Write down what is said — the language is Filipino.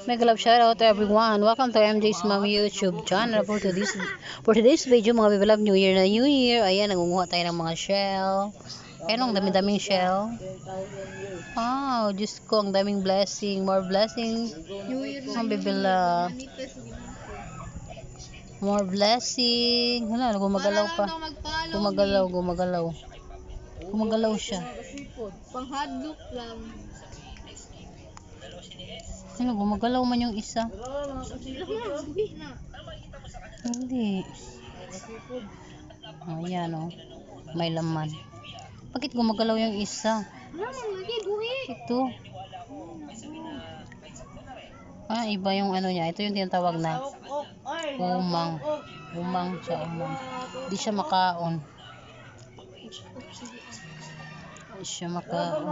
Mega love shout out to everyone. Welcome to MJ's Mom YouTube channel for today's video mga baby love. New Year na New Year. Ayan, nangunguha tayo ng mga shell. Ayan, ang dami-daming shell. Wow, Diyos ko, ang daming blessing. More blessing. Mga baby love. More blessing. Hala, gumagalaw pa. Gumagalaw siya. Panghadlok lang. Ano, gumagalaw man yung isa. Hindi. Ayan o. May laman. Bakit gumagalaw yung isa? Ito. Iba yung ano niya. Ito yung tinatawag na umang. Umang siya, umang. Hindi siya makaon. Hindi siya makaon.